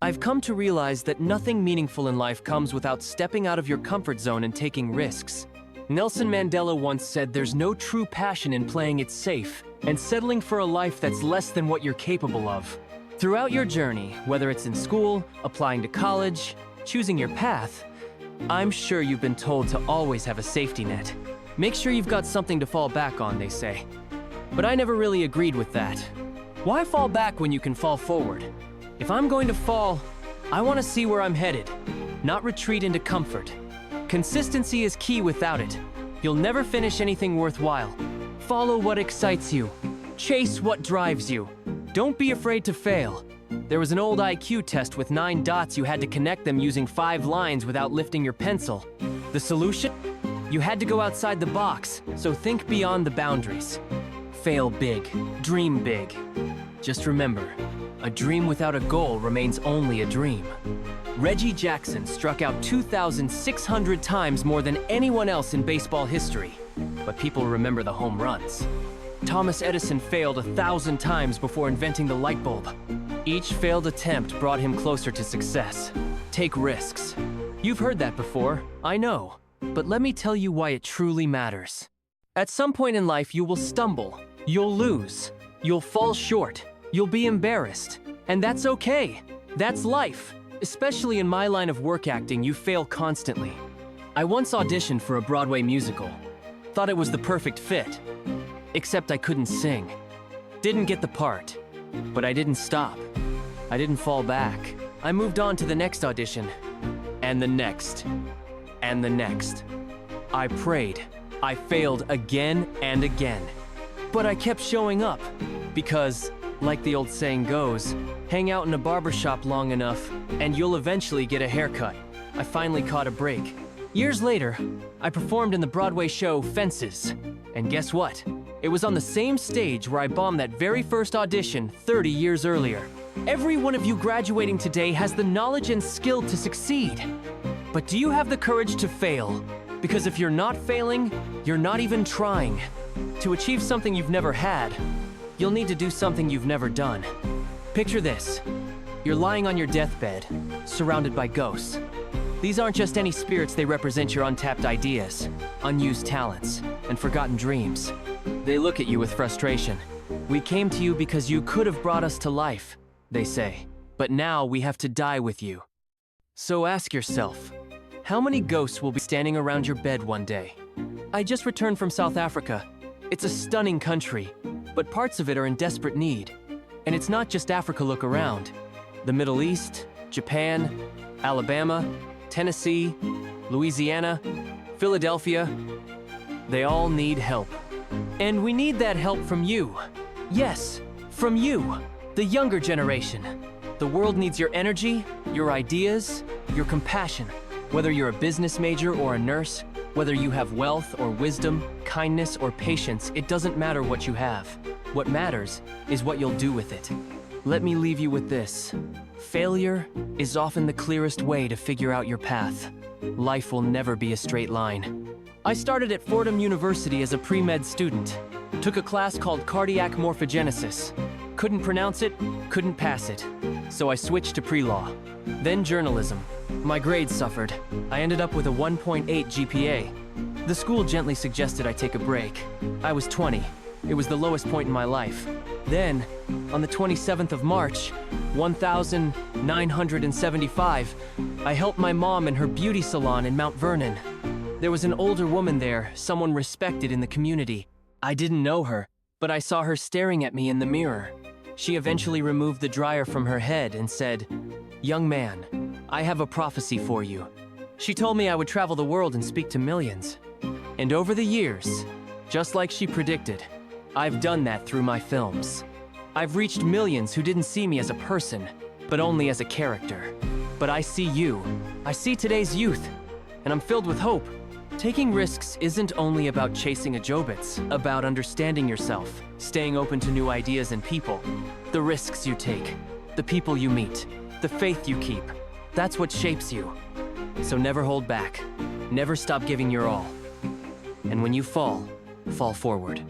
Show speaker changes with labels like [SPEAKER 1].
[SPEAKER 1] I've come to realize that nothing meaningful in life comes without stepping out of your comfort zone and taking risks. Nelson Mandela once said there's no true passion in playing it safe and settling for a life that's less than what you're capable of. Throughout your journey, whether it's in school, applying to college, choosing your path, I'm sure you've been told to always have a safety net. Make sure you've got something to fall back on, they say. But I never really agreed with that. Why fall back when you can fall forward? If I'm going to fall, I want to see where I'm headed, not retreat into comfort. Consistency is key without it. You'll never finish anything worthwhile. Follow what excites you. Chase what drives you. Don't be afraid to fail. There was an old IQ test with 9 dots. You had to connect them using 5 lines without lifting your pencil. The solution? You had to go outside the box, so think beyond the boundaries. Fail big, dream big. Just remember, a dream without a goal remains only a dream. Reggie Jackson struck out 2,600 times more than anyone else in baseball history, but people remember the home runs. Thomas Edison failed 1,000 times before inventing the light bulb. Each failed attempt brought him closer to success. Take risks. You've heard that before, I know, but let me tell you why it truly matters. At some point in life, you will stumble, you'll lose, you'll fall short, you'll be embarrassed, and that's okay. That's life. Especially in my line of work acting, you fail constantly. I once auditioned for a Broadway musical. Thought it was the perfect fit. Except I couldn't sing. Didn't get the part. But I didn't stop. I didn't fall back. I moved on to the next audition. And the next. And the next. I prayed. I failed again and again. But I kept showing up. Because, like the old saying goes, hang out in a barbershop long enough, and you'll eventually get a haircut. I finally caught a break. Years later, I performed in the Broadway show Fences. And guess what? It was on the same stage where I bombed that very first audition 30 years earlier. Every one of you graduating today has the knowledge and skill to succeed. But do you have the courage to fail? Because if you're not failing, you're not even trying. To achieve something you've never had, you'll need to do something you've never done. Picture this. You're lying on your deathbed, surrounded by ghosts. These aren't just any spirits, they represent your untapped ideas, unused talents, and forgotten dreams. They look at you with frustration. We came to you because you could have brought us to life, they say. But now we have to die with you. So ask yourself, how many ghosts will be standing around your bed one day? I just returned from South Africa. It's a stunning country, but parts of it are in desperate need. And it's not just Africa, look around. The Middle East, Japan, Alabama, Tennessee, Louisiana, Philadelphia, they all need help. And we need that help from you. Yes, from you, the younger generation. The world needs your energy, your ideas, your compassion. Whether you're a business major or a nurse, whether you have wealth or wisdom, kindness or patience, it doesn't matter what you have. What matters is what you'll do with it. Let me leave you with this. Failure is often the clearest way to figure out your path. Life will never be a straight line. I started at Fordham University as a pre-med student. Took a class called cardiac morphogenesis. Couldn't pronounce it, couldn't pass it. So I switched to pre-law. Then journalism. My grades suffered. I ended up with a 1.8 GPA. The school gently suggested I take a break. I was 20. It was the lowest point in my life. Then, on the 27th of March, 1975, I helped my mom in her beauty salon in Mount Vernon. There was an older woman there, someone respected in the community. I didn't know her, but I saw her staring at me in the mirror. She eventually removed the dryer from her head and said, "Young man, I have a prophecy for you." She told me I would travel the world and speak to millions. And over the years, just like she predicted, I've done that through my films. I've reached millions who didn't see me as a person, but only as a character. But I see you. I see today's youth, and I'm filled with hope. Taking risks isn't only about chasing a job, it's about understanding yourself, staying open to new ideas and people. The risks you take, the people you meet, the faith you keep, that's what shapes you. So never hold back. Never stop giving your all. And when you fall, fall forward.